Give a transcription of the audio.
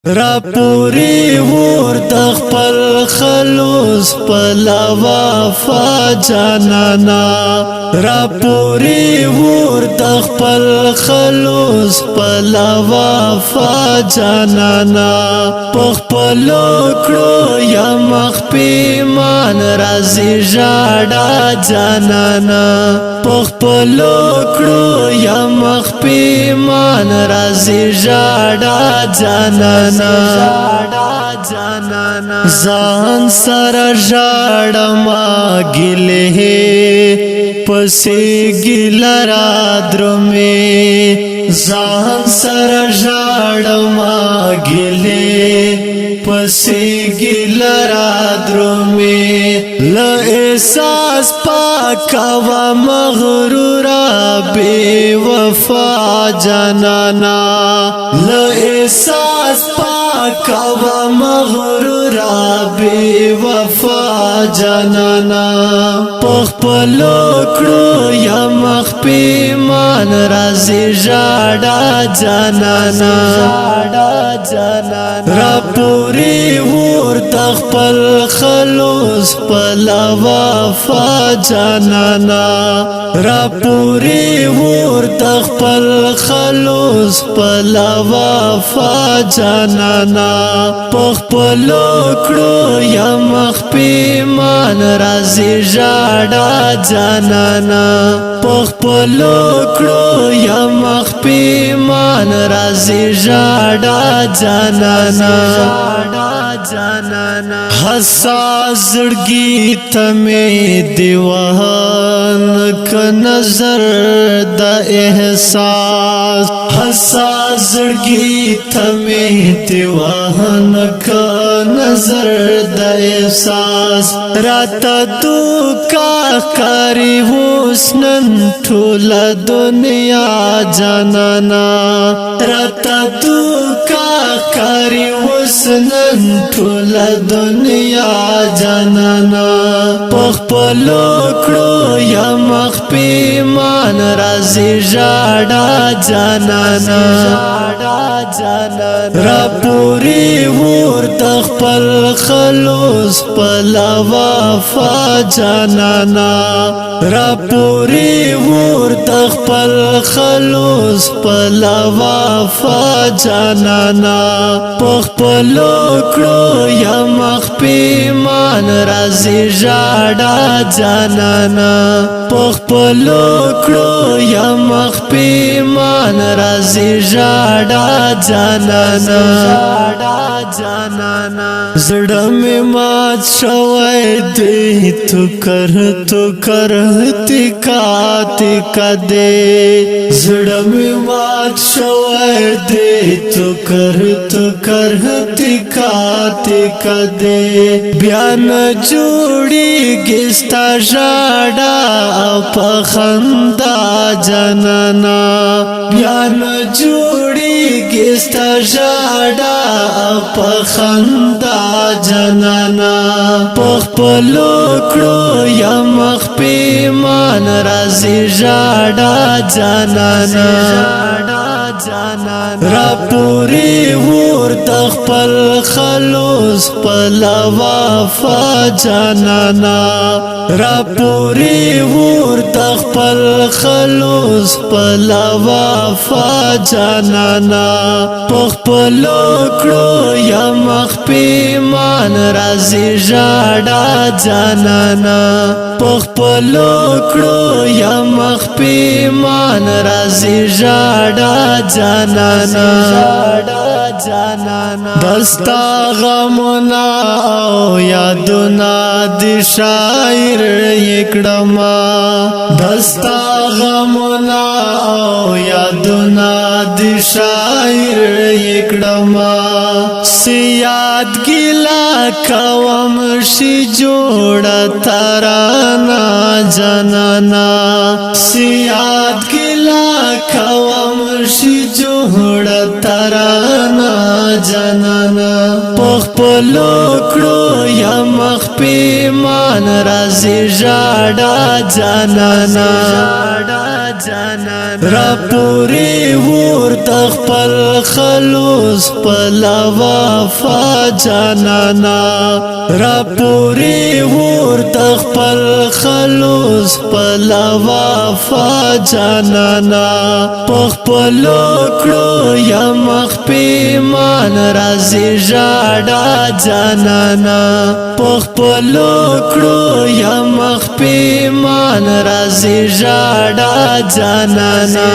را پوری ور د خپل خلوص پلا وفا جانانا را پوری ور د خپل خلوص پلا وفا جانانا پخپل کړو یا مخفي مان رازي جاډا جانانا پخپل کړو یا مخفي مان رازي جاډا جانانا ځان سره ژړما ګلې پسې ګلرا درمه ځان سره ژړما ګلې پسې ګلرا درمه ل احساس پاکا و مغرورا بے وفا جانانا ل احساس پاکا و مغرورا بے وفا جانانا پخپلو کړو یا مخفي مان رازي جاډا جانانا را پوری ور د خپل خلوص پلا وفا جانانا را پوری ور د خپل خلوص پلا وفا جانانا پخپلو کړو یا مخفي مان رازي جاډا جانانا پخپلو کړو یا مخفي مان رازي جاډا جانانا حساس زړګي تمه دیوان ک نظر د احساس حساس زړګي تمه دیوان ک نظر د احساس رات تو کا کاری حسن ټول دنیا جانانا رات تو کا کاری حسن ټول دنیا جانانا پخپلو کړو یا مخفي مان رازي جاډا جانانا را پوری ور د خپل خلوص پلا وفا جانانا را پوری ور د خپل خلوص پلا وفا جانانا پخپلو کړو یا مخفي مان رازي جاډا جانانا پخپلو کړو یا مخفي مان رازي جاډا جانانا زړه مې مات شوی دی تو کرتی کا دے زړه مې مات شوی دی تو کرتی کا دے بیا نه جوړیږي ستا ژړا په خندا جانانا بیا نه جوړیږي ستا ژړا په خندا جانانا پخپلو کړو یا مخفي مان رازي جاډا جانانا را پوری ور د خپل خلوص پلا وفا جانانا را پوری ور د خپل خلوص پلا وفا جانانا پخپلو کړو یا مخفي مان رازي جاډا جانانا پخپلو کړو یا مخفي مان رازي جاډا جانانا دستا غمنا او یادنا دی شاعر یکړما دستا غمنا او یادنا دی شاعر یکړما سیاد ګلا کوم شي جوړ ترانا جانانا سیاد ګلا کوم شي جوړ ترانا جانانا پخپلو کړو یا مخفي مان رازي جاډا جانانا جانانا را پوری ور تخپل خلوص پلا وفا جانانا را پوری ور تخپل خلوص پلا وفا جانانا پخپلو کړو یا مخ پیمان رازی جاڑا جانانا پخپلو کړو یا مخ پیمان رازی جاڑا جانانا